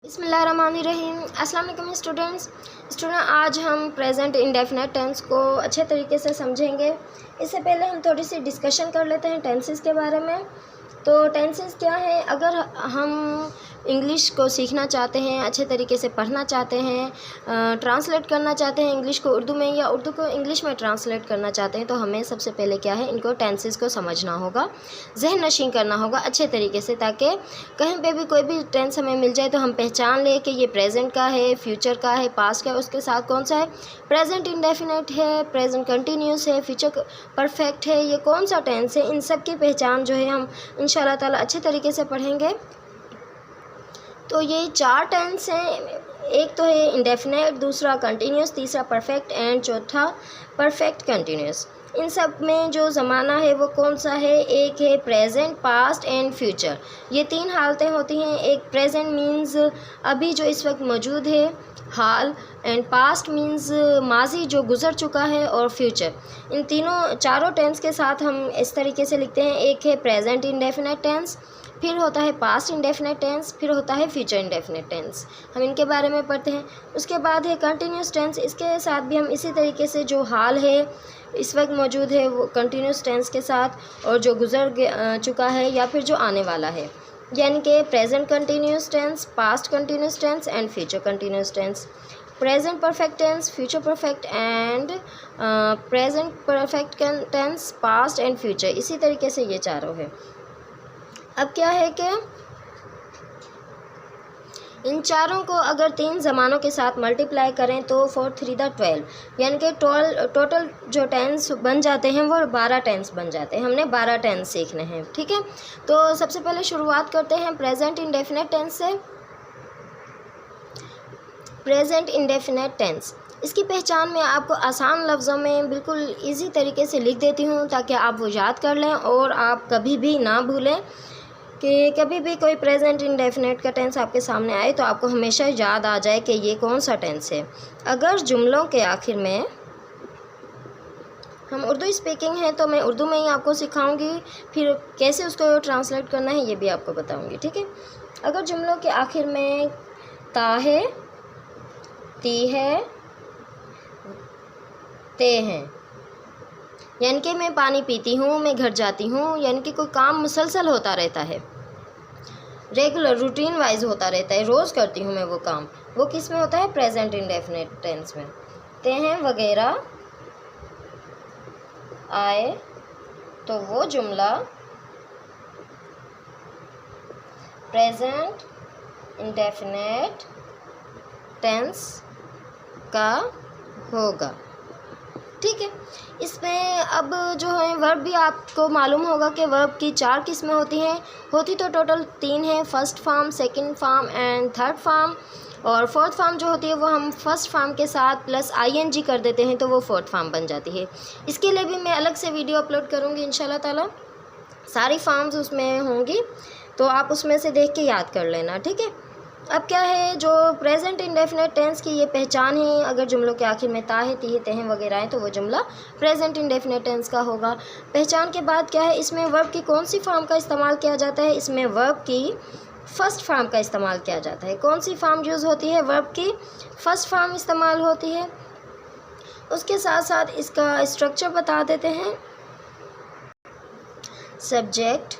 बिस्मिल्लाहिर्रहमानिर्रहीम। अस्सलाम वालेकुम स्टूडेंट, आज हम प्रेजेंट इंडेफिनेट टेंस को अच्छे तरीके से समझेंगे। इससे पहले हम थोड़ी सी डिस्कशन कर लेते हैं टेंसेस के बारे में। तो टेंसेस क्या है, अगर हम इंग्लिश को सीखना चाहते हैं, अच्छे तरीके से पढ़ना चाहते हैं, ट्रांसलेट करना चाहते हैं इंग्लिश को उर्दू में या उर्दू को इंग्लिश में ट्रांसलेट करना चाहते हैं, तो हमें सबसे पहले क्या है, इनको टेंसेस को समझना होगा, जहन नशीं करना होगा अच्छे तरीके से, ताकि कहीं पे भी कोई भी टेंस हमें मिल जाए तो हम पहचान लें कि ये प्रेजेंट का है, फ्यूचर का है, पास्ट का है, उसके साथ कौन सा है, प्रेजेंट इंडेफिनेट है, प्रेजेंट कंटिन्यूस है, फ्यूचर परफेक्ट है, ये कौन सा टेंस है। इन सब की पहचान जो है हम इंशाल्लाह ताला अच्छे तरीके से पढ़ेंगे। तो ये 4 टेंस हैं, एक तो है इंडेफिनेट, दूसरा कंटिन्यूस, तीसरा परफेक्ट एंड चौथा परफेक्ट कंटिन्यूस। इन सब में जो ज़माना है वो कौन सा है, एक है प्रेजेंट, पास्ट एंड फ्यूचर। ये 3 हालतें होती हैं। एक प्रेजेंट मीन्स अभी जो इस वक्त मौजूद है, हाल, एंड पास्ट मीन्स माजी जो गुज़र चुका है, और फ्यूचर। इन चारों टेंस के साथ हम इस तरीके से लिखते हैं, एक है प्रेजेंट इंडेफिनेट टेंस, फिर होता है पास्ट इंडेफिनेट टेंस, फिर होता है फ्यूचर इंडेफिनेट टेंस। हम इनके बारे में पढ़ते हैं। उसके बाद है कंटिन्यूस टेंस, इसके साथ भी हम इसी तरीके से जो हाल है इस वक्त मौजूद है वो कंटिन्यूस टेंस के साथ, और जो गुज़र चुका है या फिर जो आने वाला है, यानी कि present continuous tense, past continuous tense and future continuous tense. Present perfect tense, future perfect and present perfect tense, past and future, इसी तरीके से ये चारों है। अब क्या है कि इन चारों को अगर 3 ज़मानों के साथ मल्टीप्लाई करें तो 4 3 12, यानी कि टोटल जो टेंस बन जाते हैं वो 12 टेंस बन जाते हैं। हमने 12 टेंस सीखने हैं, ठीक है। तो सबसे पहले शुरुआत करते हैं प्रेजेंट इंडेफिनेट टेंस से। प्रेजेंट इंडेफिनेट टेंस, इसकी पहचान मैं आपको आसान लफ्ज़ों में बिल्कुल इजी तरीके से लिख देती हूँ, ताकि आप वो याद कर लें और आप कभी भी ना भूलें कि कभी भी कोई प्रेजेंट इंडेफिनेट का टेंस आपके सामने आए तो आपको हमेशा याद आ जाए कि ये कौन सा टेंस है। अगर जुमलों के आखिर में, हम उर्दू स्पीकिंग है तो मैं उर्दू में ही आपको सिखाऊंगी, फिर कैसे उसको ट्रांसलेट करना है ये भी आपको बताऊंगी, ठीक है। अगर जुमलों के आखिर में ता है, ती है, ते हैं, यानी कि मैं पानी पीती हूँ, मैं घर जाती हूँ, यानी कि कोई काम मुसलसल होता रहता है, रेगुलर रूटीन वाइज होता रहता है, रोज़ करती हूँ मैं वो काम, वो किस में होता है, प्रेजेंट इंडेफिनेट टेंस में। ते हैं वगैरह आए तो वो जुमला प्रेजेंट इंडेफिनेट टेंस का होगा, ठीक है। इसमें अब जो है वर्ब भी आपको मालूम होगा कि वर्ब की 4 किस्में होती हैं, होती तो टोटल 3 हैं, first form, second form and third form. और फोर्थ फॉर्म जो होती है वो हम फर्स्ट फॉर्म के साथ प्लस ING कर देते हैं तो वो फोर्थ फॉर्म बन जाती है। इसके लिए भी मैं अलग से वीडियो अपलोड करूँगी इंशाल्लाह ताला, सारी फॉर्म्स उसमें होंगी, तो आप उसमें से देख के याद कर लेना, ठीक है। अब क्या है, जो प्रेजेंट इंडेफिनेट टेंस की ये पहचान है, अगर जुमलों के आखिर में ता है, ती है, ते हैं वगैरह हैं तो वो जुमला प्रेजेंट इंडेफिनेट टेंस का होगा। पहचान के बाद क्या है, इसमें वर्ब की कौन सी फॉर्म का इस्तेमाल किया जाता है, इसमें वर्ब की फर्स्ट फॉर्म का इस्तेमाल किया जाता है। कौन सी फॉर्म यूज़ होती है, वर्ब की फर्स्ट फॉर्म इस्तेमाल होती है। उसके साथ साथ इसका स्ट्रक्चर बता देते हैं, subject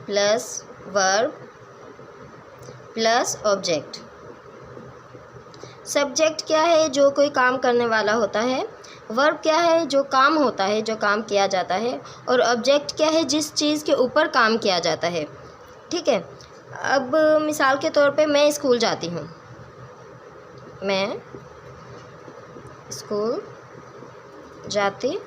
plus verb plus object. Subject क्या है, जो कोई काम करने वाला होता है, वर्ब क्या है, जो काम होता है, जो काम किया जाता है, और ऑब्जेक्ट क्या है, जिस चीज़ के ऊपर काम किया जाता है, ठीक है। अब मिसाल के तौर पे मैं स्कूल जाती हूँ, मैं स्कूल जाती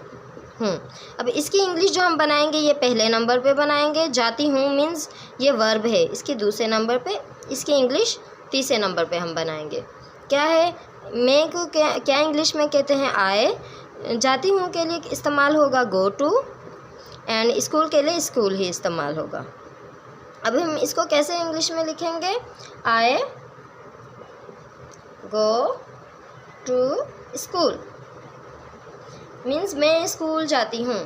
हूँ। अब इसकी इंग्लिश जो हम बनाएंगे ये पहले नंबर पे बनाएंगे, जाती हूँ मीन्स ये वर्ब है, इसके दूसरे नंबर पे, इसकी इंग्लिश तीसरे नंबर पे हम बनाएंगे। क्या है, मैं को क्या इंग्लिश में कहते हैं, आए, जाती हूँ के लिए इस्तेमाल होगा गो टू, एंड स्कूल के लिए स्कूल ही इस्तेमाल होगा। अब हम इसको कैसे इंग्लिश में लिखेंगे, आए गो टू स्कूल मीन्स मैं स्कूल जाती हूँ,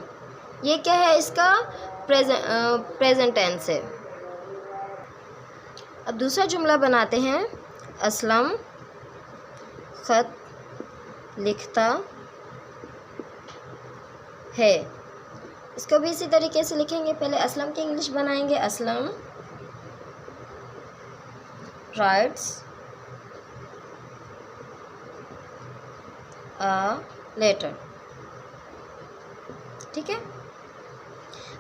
ये क्या है, इसका प्रेजेंट टेंस है। अब दूसरा जुमला बनाते हैं, असलम ख़त लिखता है। इसको भी इसी तरीके से लिखेंगे। पहले असलम की इंग्लिश बनाएंगे, असलम राइट्स अ लेटर। ठीक है।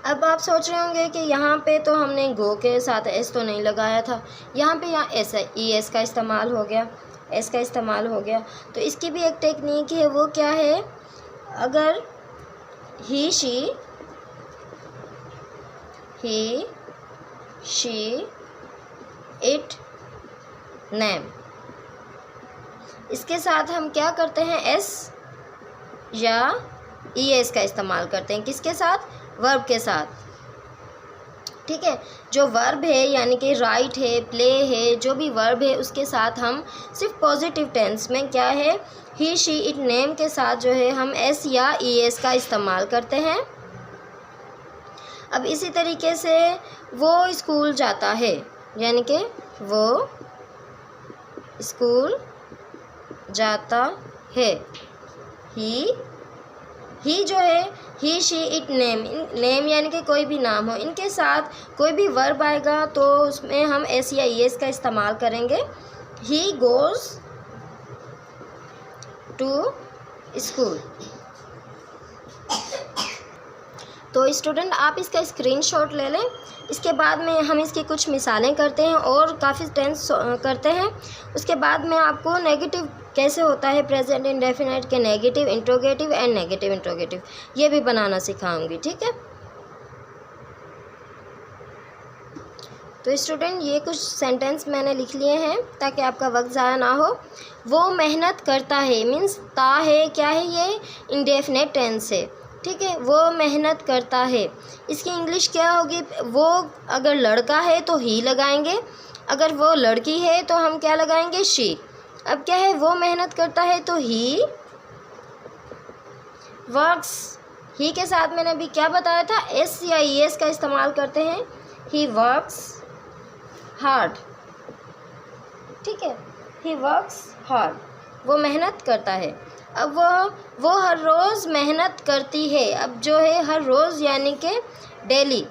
अब आप सोच रहे होंगे कि यहाँ पे तो हमने गो के साथ एस तो नहीं लगाया था, यहाँ पे एस है, ई एस का इस्तेमाल हो गया, एस का इस्तेमाल हो गया। तो इसकी भी एक टेक्निक है, वो क्या है, अगर ही शी इट नेम, इसके साथ हम क्या करते हैं, एस या ई एस का इस्तेमाल करते हैं। किसके साथ, वर्ब के साथ। ठीक है। जो वर्ब है यानी कि राइट है, प्ले है, जो भी वर्ब है उसके साथ हम सिर्फ पॉजिटिव टेंस में क्या है, ही शी इट नेम के साथ जो है हम एस या ई एस का इस्तेमाल करते हैं। अब इसी तरीके से वो स्कूल जाता है, यानी कि वो स्कूल जाता है। ही जो है, ही शी इट नेम, नेम यानी कि कोई भी नाम हो, इनके साथ कोई भी वर्ब आएगा तो उसमें हम एस या ई एस का इस्तेमाल करेंगे। He goes to school. तो स्टूडेंट आप इसका स्क्रीनशॉट ले लें। इसके बाद में हम इसकी कुछ मिसालें करते हैं और काफ़ी टेंस करते हैं। उसके बाद में आपको नेगेटिव कैसे होता है प्रेजेंट इंडेफिनिट के negative interrogative and negative interrogative, ये भी बनाना सिखाऊंगी। ठीक है। तो स्टूडेंट ये कुछ सेंटेंस मैंने लिख लिए हैं ताकि आपका वक्त ज़ाया ना हो। वो मेहनत करता है मीन्स ता है, क्या है ये, इंडेफिनिट टेंस है। ठीक है। वो मेहनत करता है, इसकी इंग्लिश क्या होगी, वो अगर लड़का है तो ही लगाएंगे, अगर वो लड़की है तो हम क्या लगाएंगे, शी। अब क्या है, वो मेहनत करता है तो ही वर्क्स, ही के साथ मैंने अभी क्या बताया था, एस या ई एस का इस्तेमाल करते हैं। He works hard. ठीक है। ही वर्क्स हार्ड, वो मेहनत करता है। अब वो हर रोज़ मेहनत करती है। अब जो है हर रोज़ यानी कि डेली,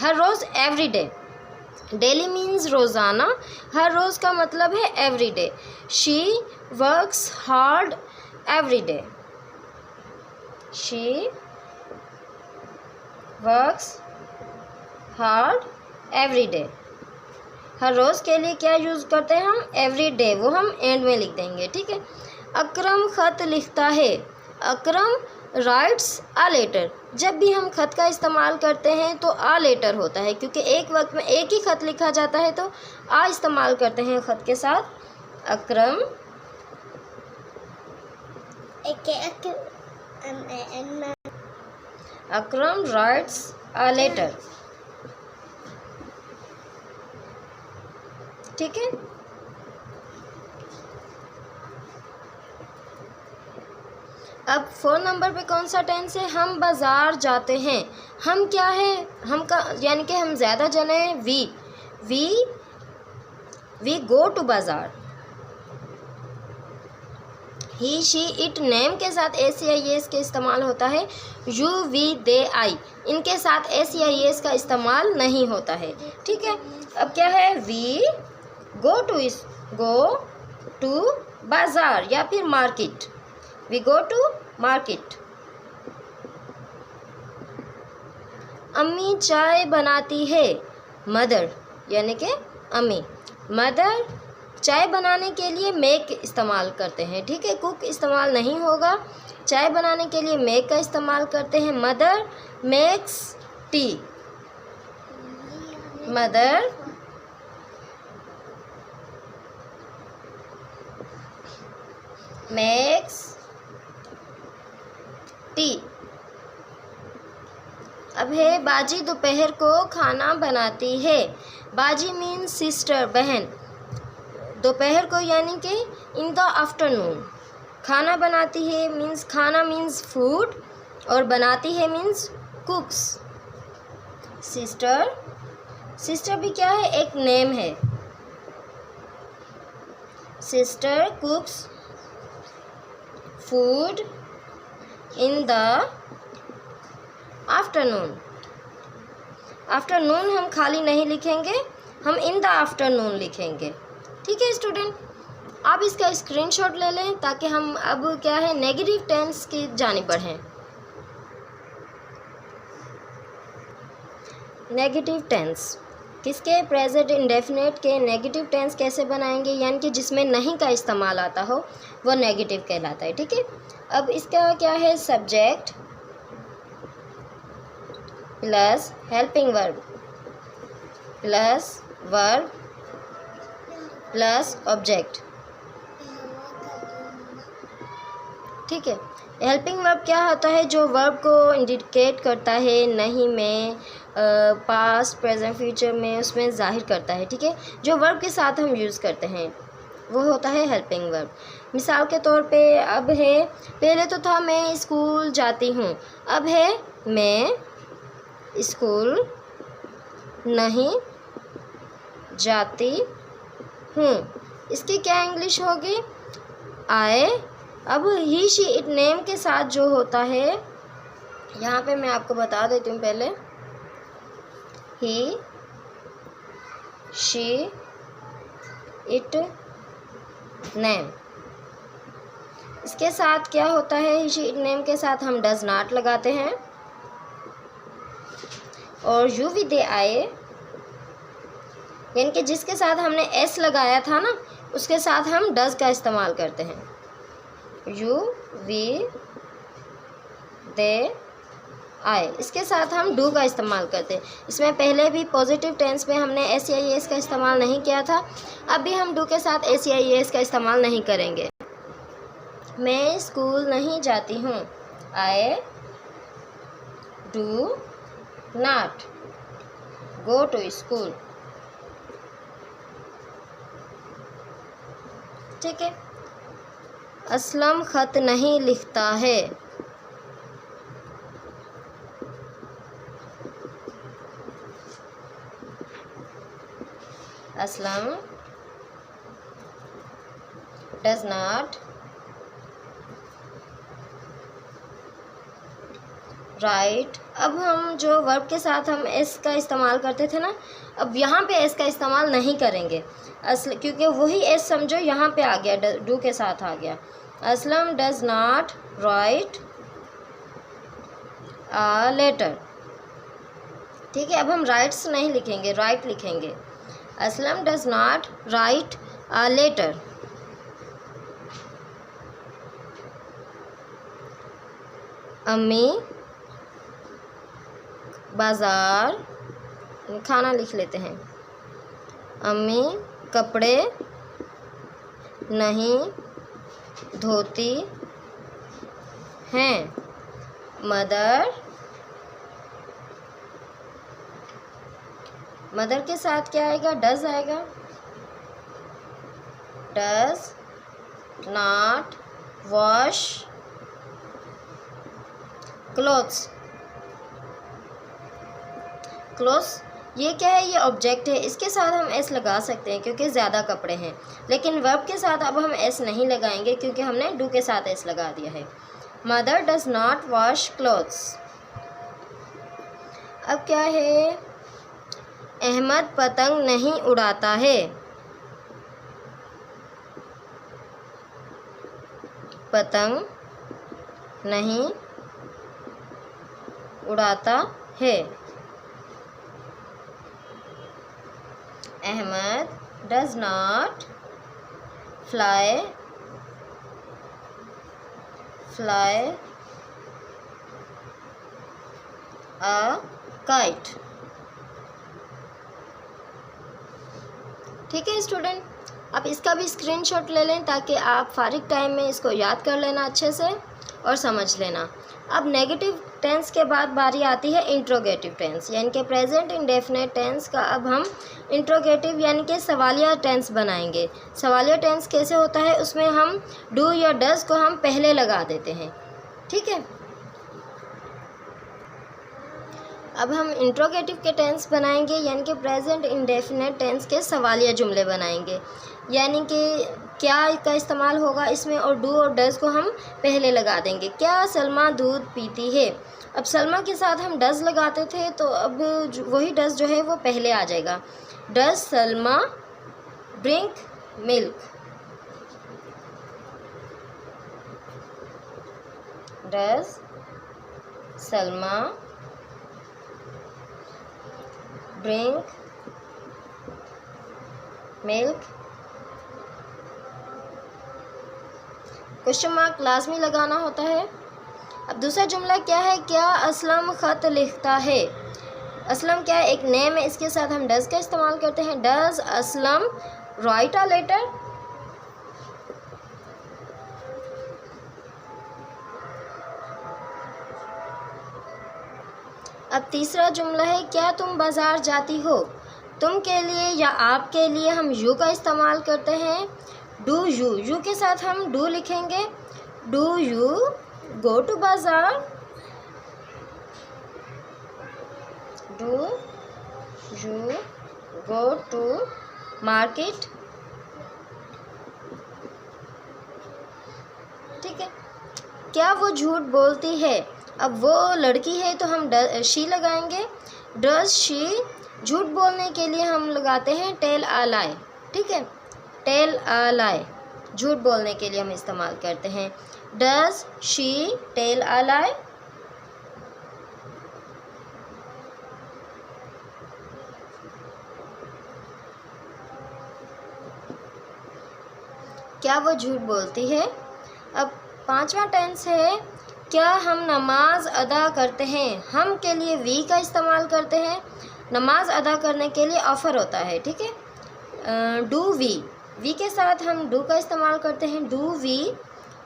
हर रोज़ एवरी डे। डेली मीन्स रोज़ाना, हर रोज़ का मतलब है every day. She works hard every day. She works hard every day. हर रोज़ के लिए क्या यूज़ करते हैं हम, एवरी डे, वो हम एंड में लिख देंगे। ठीक है। अकरम ख़त लिखता है, अकरम राइट्स आ लेटर। जब भी हम ख़त का इस्तेमाल करते हैं तो आ लेटर होता है, क्योंकि एक वक्त में एक ही ख़त लिखा जाता है तो आ इस्तेमाल करते हैं ख़त के साथ। अकरम अकरम राइट्स आ लेटर। ठीक है। अब 4 नंबर पे कौन सा टेंस है, हम बाज़ार जाते हैं। हम क्या है, हम का यानी कि हम ज़्यादा जने, वी गो टू बाज़ार। ही शी इट नेम के साथ एस या एस का इस्तेमाल होता है। यू वी दे आई, इनके साथ एस या एस का इस्तेमाल नहीं होता है। ठीक है। अब क्या है, वी गो टू बाज़ार या फिर market. We go to market. अम्मी चाय बनाती है, मदर यानी कि अम्मी। मदर चाय बनाने के लिए मेक इस्तेमाल करते हैं। ठीक है। कुक इस्तेमाल नहीं होगा, चाय बनाने के लिए मेक का इस्तेमाल करते हैं। Mother makes T. Mother makes T. अब है, बाजी दोपहर को खाना बनाती है। बाजी मीन्स सिस्टर, बहन। दोपहर को यानी कि इन द आफ्टरनून। खाना बनाती है मीन्स, खाना मीन्स फूड, और बनाती है मीन्स कुक्स। सिस्टर भी क्या है, एक नेम है। Sister कुक्स food in the afternoon. Afternoon हम खाली नहीं लिखेंगे, हम इन द आफ्टरनून लिखेंगे। ठीक है स्टूडेंट, आप इसका स्क्रीनशॉट ले लें ताकि हम अब क्या है नेगेटिव टेंस की जानिब बढ़ें। नेगेटिव टेंस किसके, प्रेजेंट इंडेफिनिट के नेगेटिव टेंस कैसे बनाएंगे, यानी कि जिसमें नहीं का इस्तेमाल आता हो वो नेगेटिव कहलाता है। ठीक है, अब इसका क्या है, subject plus helping verb plus verb plus object. ठीक है, हेल्पिंग वर्ब क्या होता है, जो वर्ब को इंडिकेट करता है, नहीं में, पास्ट प्रेजेंट फ्यूचर में उसमें जाहिर करता है। ठीक है, जो वर्ब के साथ हम यूज़ करते हैं वो होता है हेल्पिंग वर्ब। मिसाल के तौर पे अब है, पहले तो था मैं स्कूल जाती हूँ, अब है मैं स्कूल नहीं जाती हूँ। इसकी क्या इंग्लिश होगी, आई। अब ही शी इट नेम के साथ जो होता है, यहाँ पे मैं आपको बता देती हूँ पहले, ही शी इट नेम, इसके साथ क्या होता है, ही शी इट नेम के साथ हम डज नॉट लगाते हैं, और यू वी दे आए, यानी कि जिसके साथ हमने एस लगाया था ना उसके साथ हम डज का इस्तेमाल करते हैं। यू वी दे आए, इसके साथ हम डू का इस्तेमाल करते हैं। इसमें पहले भी पॉजिटिव टेंस में हमने एस या एस का इस्तेमाल नहीं किया था, अब भी हम डू के साथ एस या एस का इस्तेमाल नहीं करेंगे। मैं स्कूल नहीं जाती हूँ, I do not go to school. ठीक है, असलम ख़त नहीं लिखता है, असलम डज नॉट राइट। अब हम जो वर्ब के साथ हम एस का इस्तेमाल करते थे ना, अब यहाँ पे एस का इस्तेमाल नहीं करेंगे क्योंकि वही एस समझो यहाँ पे आ गया, डू के साथ आ गया। Aslam does not write a letter. ठीक है, अब हम राइट्स नहीं लिखेंगे, राइट लिखेंगे। Aslam does not write a letter. अम्मी बाज़ार, खाना लिख लेते हैं। अम्मी कपड़े नहीं धोती हैं। मदर, मदर के साथ क्या आएगा, डज आएगा। Does not wash clothes. Clothes ये क्या है, ये ऑब्जेक्ट है, इसके साथ हम एस लगा सकते हैं क्योंकि ज़्यादा कपड़े हैं, लेकिन वर्ब के साथ अब हम एस नहीं लगाएंगे क्योंकि हमने डू के साथ एस लगा दिया है। Mother does not wash clothes. अब क्या है, अहमद पतंग नहीं उड़ाता है। पतंग नहीं उड़ाता है। Ahmad does not fly a kite. ठीक है स्टूडेंट, आप इसका भी स्क्रीनशॉट ले लें ताकि आप फारिग टाइम में इसको याद कर लेना अच्छे से और समझ लेना। अब नेगेटिव टेंस के बाद बारी आती है इंट्रोगेटिव टेंस, यानी कि प्रेजेंट इंडेफिनिट टेंस का अब हम इंट्रोगेटिव यानी कि सवालिया टेंस बनाएंगे। सवालिया टेंस कैसे होता है, उसमें हम डू या डज को हम पहले लगा देते हैं। ठीक है, अब हम इंट्रोगेटिव के टेंस बनाएंगे, यानी कि प्रेजेंट इंडेफिनिट टेंस के सवालिया जुमले बनाएंगे। यानी कि क्या का इस्तेमाल होगा इसमें, और डू और डज को हम पहले लगा देंगे। क्या सलमा दूध पीती है। अब सलमा के साथ हम डज लगाते थे, तो अब वही डज जो है वो पहले आ जाएगा। Does Salma drink milk. Does Salma drink milk. Question mark लाजमी लगाना होता है। अब दूसरा जुमला क्या है, क्या असलम ख़त लिखता है। असलम क्या है, एक नेम है, इसके साथ हम डज का इस्तेमाल करते हैं। Does Aslam write a letter. अब तीसरा जुमला है, क्या तुम बाज़ार जाती हो। तुम के लिए या आपके लिए हम यू का इस्तेमाल करते हैं। डू यू, यू के साथ हम डू लिखेंगे। Do you go to bazaar. Do you go to market. ठीक है। क्या वो झूठ बोलती है। अब वो लड़की है तो हम शी लगाएंगे। डज शी, झूठ बोलने के लिए हम लगाते हैं टेल अ लाई। ठीक है, टेल अ लाई झूठ बोलने के लिए हम इस्तेमाल करते हैं। डज शी टेल अ लाई। क्या वो झूठ बोलती है। अब पांचवा टेंस है, क्या हम नमाज अदा करते हैं। हम के लिए वी का इस्तेमाल करते हैं। नमाज अदा करने के लिए ऑफ़र होता है। ठीक है, डू वी, वी के साथ हम डू का इस्तेमाल करते हैं। Do we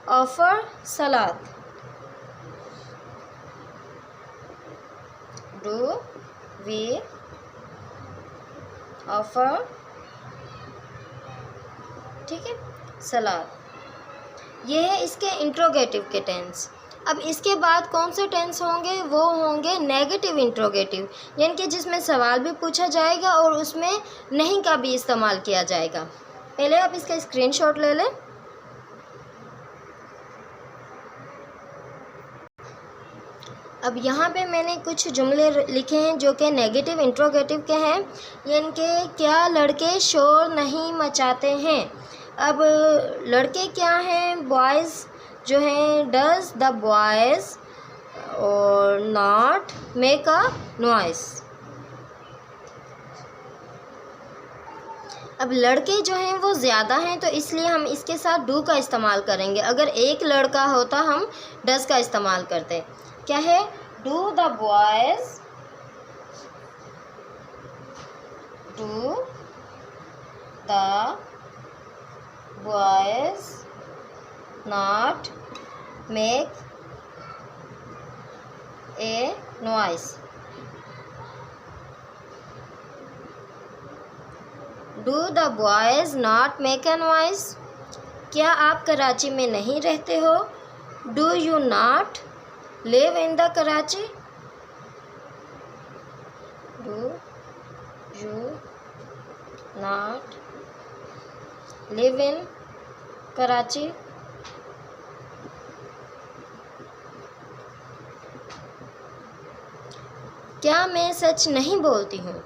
offer Salat. Do we offer, ठीक है, सलात। ये है इसके इंट्रोगेटिव के टेंस। अब इसके बाद कौन से टेंस होंगे, वो होंगे नेगेटिव इंट्रोगेटिव, यानी कि जिसमें सवाल भी पूछा जाएगा और उसमें नहीं का भी इस्तेमाल किया जाएगा। पहले आप इसका स्क्रीनशॉट ले लें। अब यहाँ पे मैंने कुछ जुमले लिखे हैं जो कि नेगेटिव इंट्रोगेटिव के हैं, यानी कि क्या लड़के शोर नहीं मचाते हैं। अब लड़के क्या हैं, बॉयज़ जो हैं। डज द बॉयज़ और नॉट मेक अ नॉइस। अब लड़के जो हैं वो ज़्यादा हैं, तो इसलिए हम इसके साथ डू का इस्तेमाल करेंगे। अगर एक लड़का होता हम डज का इस्तेमाल करते। क्या है, do the boys, do the boys not make a noise. Do the boys not make a noise. क्या आप कराची में नहीं रहते हो। Do you not live in the Karachi. Do you not live in Karachi. क्या मैं सच नहीं बोलती हूँ।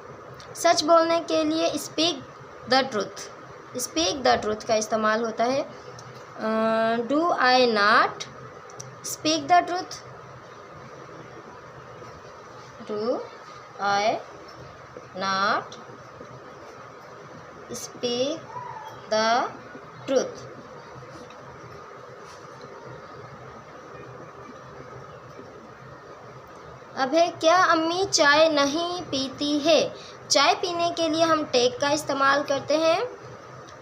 सच बोलने के लिए speak the truth, speak the truth का इस्तेमाल होता है। Do I not speak the truth. Do I not speak the truth. अब है, क्या अम्मी चाय नहीं पीती है। चाय पीने के लिए हम टेक का इस्तेमाल करते हैं।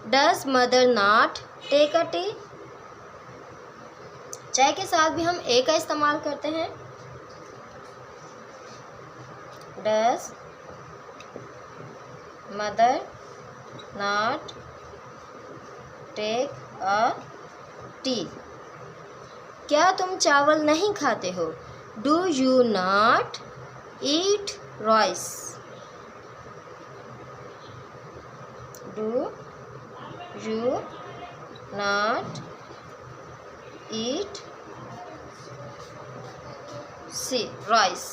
Does mother not take a tea. चाय के साथ भी हम ए का इस्तेमाल करते हैं। Does mother not take a tea. क्या तुम चावल नहीं खाते हो। Do you not eat rice. डू यू not eat rice।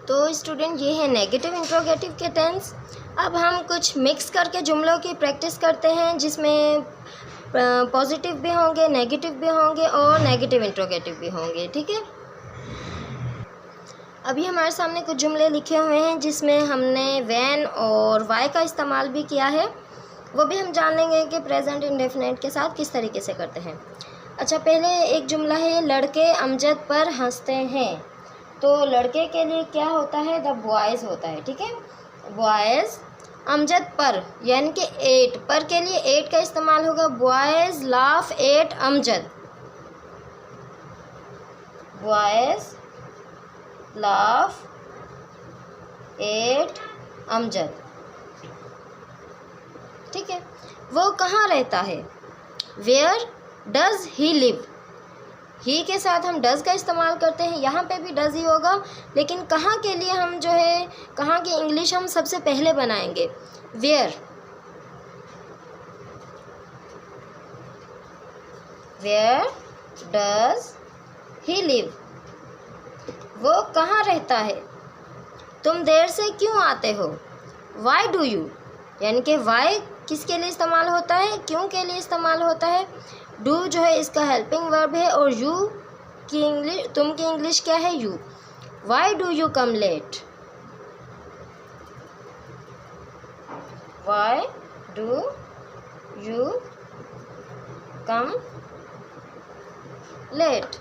तो स्टूडेंट ये है नेगेटिव इंट्रोगेटिव के टेंस। अब हम कुछ मिक्स करके जुमलों की प्रैक्टिस करते हैं जिसमें पॉजिटिव भी होंगे, नेगेटिव भी होंगे और नेगेटिव इंट्रोगेटिव भी होंगे। ठीक है, अभी हमारे सामने कुछ जुमले लिखे हुए हैं जिसमें हमने व्हेन और वाई का इस्तेमाल भी किया है, वो भी हम जान लेंगे कि प्रेजेंट इंडेफिनिट के साथ किस तरीके से करते हैं। अच्छा, पहले एक जुमला है, लड़के अमजद पर हंसते हैं। तो लड़के के लिए क्या होता है, द बॉयज़ होता है। ठीक है, बॉयज़ अमजद पर, यानी कि एट, पर के लिए एट का इस्तेमाल होगा। Boys laugh at Amjad, boys laugh at Amjad. ठीक है, वो कहाँ रहता है, वेयर डज ही लिव। ही के साथ हम डज का इस्तेमाल करते हैं, यहाँ पे भी डज ही होगा, लेकिन कहाँ के लिए हम जो है, कहाँ की इंग्लिश हम सबसे पहले बनाएंगे, where. Where does he live, वो कहाँ रहता है। तुम देर से क्यों आते हो, वाई डू यू, यानी कि वाई किसके लिए इस्तेमाल होता है, क्यों के लिए इस्तेमाल होता है। डू जो है इसका हेल्पिंग वर्ब है, और यू की इंग्लिश, तुम की इंग्लिश क्या है, you. Why do you come late, why do you come late.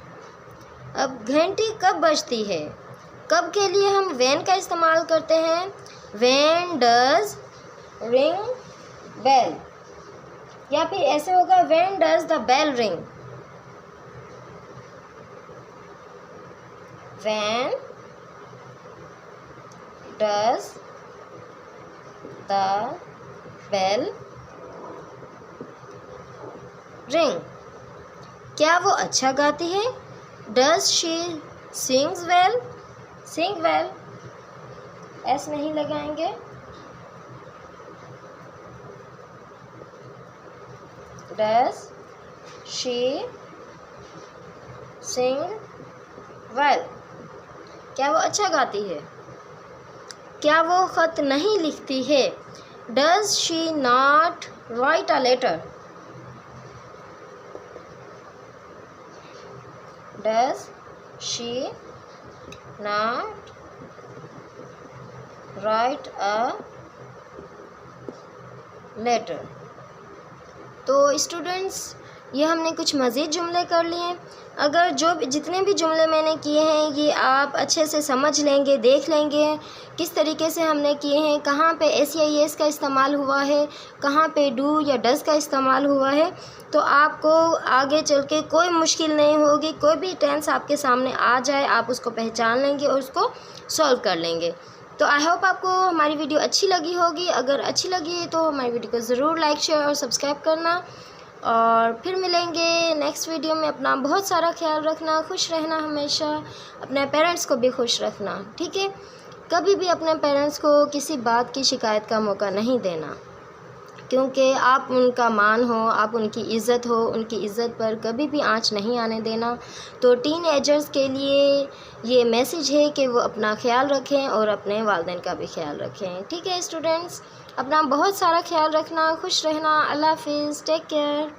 अब घंटी कब बजती है, कब के लिए हम व्हेन का इस्तेमाल करते हैं, व्हेन डज रिंग बेल, या फिर ऐसे होगा when does the bell ring, when does the bell ring. क्या वो अच्छा गाती है, does she sings well, sing well, S नहीं लगाएंगे। डज शी सिंग वेल, क्या वो अच्छा गाती है। क्या वो ख़त नहीं लिखती है, does she not write a letter, does she not write a letter. तो स्टूडेंट्स, ये हमने कुछ मज़ीद जुमले कर लिए। अगर जितने भी जुमले मैंने किए हैं ये आप अच्छे से समझ लेंगे, देख लेंगे किस तरीके से हमने किए हैं, कहाँ पे एस या एस का इस्तेमाल हुआ है, कहाँ पे डू या डज का इस्तेमाल हुआ है, तो आपको आगे चल के कोई मुश्किल नहीं होगी। कोई भी टेंस आपके सामने आ जाए आप उसको पहचान लेंगे और उसको सॉल्व कर लेंगे। तो आई होप आपको हमारी वीडियो अच्छी लगी होगी। अगर अच्छी लगी है तो हमारी वीडियो को ज़रूर लाइक, शेयर और सब्सक्राइब करना। और फिर मिलेंगे नेक्स्ट वीडियो में। अपना बहुत सारा ख्याल रखना, खुश रहना, हमेशा अपने पेरेंट्स को भी खुश रखना। ठीक है, कभी भी अपने पेरेंट्स को किसी बात की शिकायत का मौका नहीं देना, क्योंकि आप उनका मान हो, आप उनकी इज़्ज़त हो, उनकी इज़्ज़त पर कभी भी आँच नहीं आने देना। तो टीनएजर्स के लिए ये मैसेज है कि वो अपना ख्याल रखें और अपने वालिदैन का भी ख्याल रखें। ठीक है स्टूडेंट्स, अपना बहुत सारा ख्याल रखना, खुश रहना। अल्लाह हाफिज़, टेक केयर।